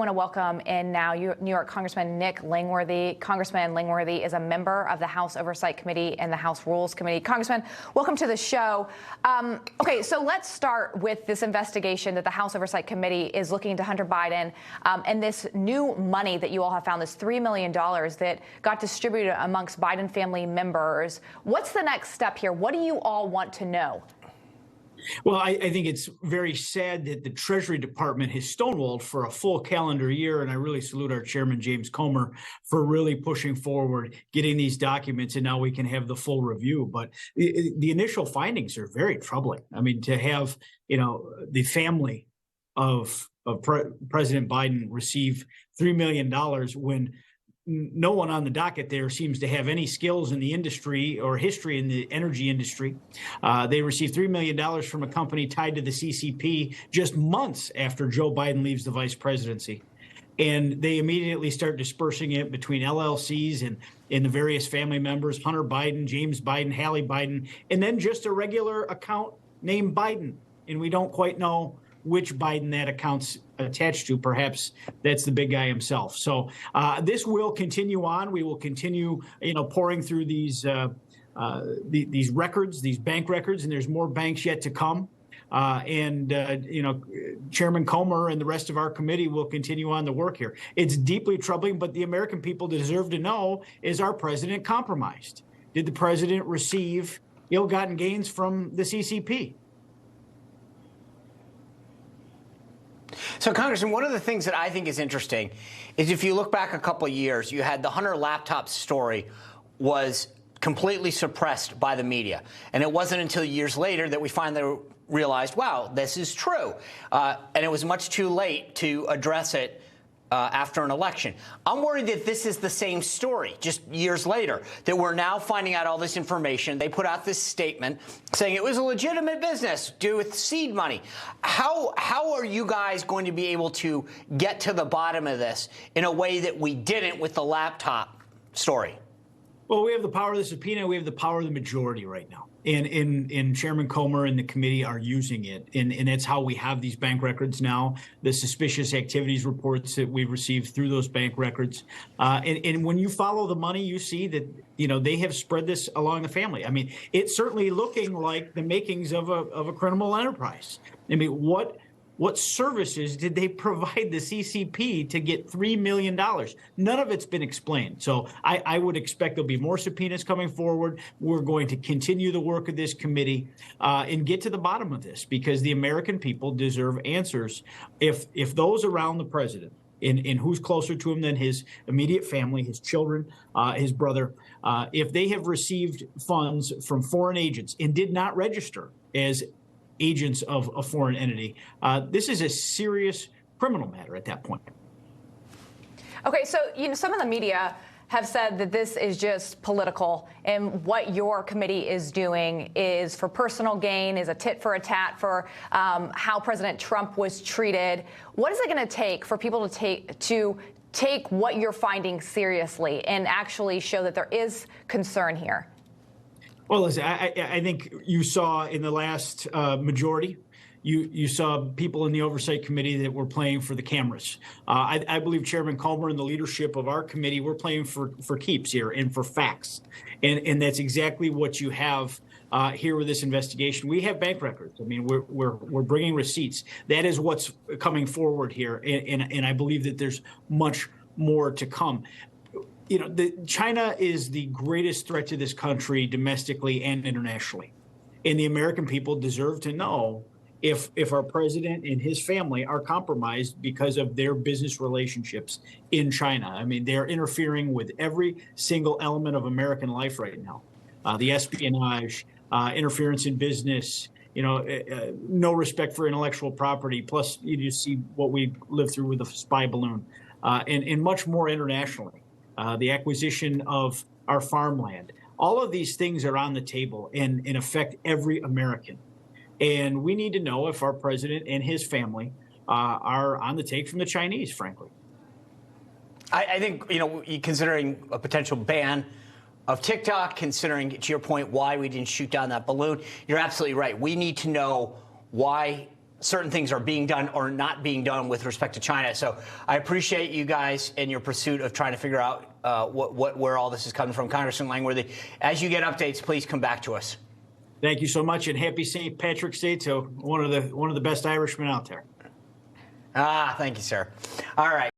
want to welcome in now New York Congressman Nick Langworthy. Congressman Langworthy is a member of the House Oversight Committee and the House Rules Committee. Congressman, welcome to the show. Okay, so let's start with this investigation that the House Oversight Committee is looking into Hunter Biden and this new money that you all have found, this $3 million that got distributed amongst Biden family members. What's the next step here? What do you all want to know? Well, I think it's very sad that the Treasury Department has stonewalled for a full calendar year, and I really salute our chairman, James Comer, for really pushing forward, getting these documents, and now we can have the full review. But the initial findings are very troubling. I mean, to have, the family of President Biden receive $3 million when no one on the docket there seems to have any skills in the industry or history in the energy industry. They received $3 million from a company tied to the CCP just months after Joe Biden leaves the vice presidency. And they immediately start dispersing it between LLCs and the various family members, Hunter Biden, James Biden, Hallie Biden, and then just a regular account named Biden. And we don't quite know which Biden that account's attached to. Perhaps that's the big guy himself. So this will continue on. We will continue, pouring through these records, these bank records, and there's more banks yet to come. Chairman Comer and the rest of our committee will continue on the work here. It's deeply troubling, but the American people deserve to know, is our president compromised? Did the president receive ill-gotten gains from the CCP? So, Congressman, one of the things that I think is interesting is if you look back a couple of years, you had the Hunter laptop story was completely suppressed by the media. And it wasn't until years later that we finally realized, wow, this is true. And it was much too late to address it after an election. I'm worried that this is the same story just years later, that we're now finding out all this information. They put out this statement saying it was a legitimate business to do with seed money. How are you guys going to be able to get to the bottom of this in a way that we didn't with the laptop story? Well, we have the power of the subpoena. We have the power of the majority right now. And Chairman Comer and the committee are using it. And that's how we have these bank records now, the suspicious activities reports that we've received through those bank records. And when you follow the money, you see that, they have spread this along the family. I mean, it's certainly looking like the makings of a criminal enterprise. I mean, what services did they provide the CCP to get $3 million? None of it's been explained. So I would expect there'll be more subpoenas coming forward. We're going to continue the work of this committee and get to the bottom of this, because the American people deserve answers. If those around the president, and who's closer to him than his immediate family, his children, his brother, if they have received funds from foreign agents and did not register as agents of a foreign entity, this is a serious criminal matter at that point. Okay, so some of the media have said that this is just political, and what your committee is doing is for personal gain, is a tit for a tat for how President Trump was treated. What is it going to take for people to take what you're finding seriously and actually show that there is concern here? Well, listen, I think you saw in the last majority, you saw people in the Oversight Committee that were playing for the cameras. I believe Chairman Comer and the leadership of our committee, we're playing for keeps here and for facts. And that's exactly what you have here with this investigation. We have bank records. I mean, we're bringing receipts. That is what's coming forward here. And I believe that there's much more to come. China is the greatest threat to this country domestically and internationally. And the American people deserve to know if our president and his family are compromised because of their business relationships in China. I mean, they're interfering with every single element of American life right now. The espionage, interference in business, no respect for intellectual property. Plus, you see what we lived through with the spy balloon, and much more internationally. The acquisition of our farmland. All of these things are on the table and affect every American. And we need to know if our president and his family are on the take from the Chinese, frankly. I think, considering a potential ban of TikTok, considering, to your point, why we didn't shoot down that balloon, you're absolutely right. We need to know why certain things are being done or not being done with respect to China. So I appreciate you guys in your pursuit of trying to figure out where all this is coming from. Congressman Langworthy, as you get updates, please come back to us. Thank you so much, and happy St. Patrick's Day to one of the best Irishmen out there. Thank you, sir. All right.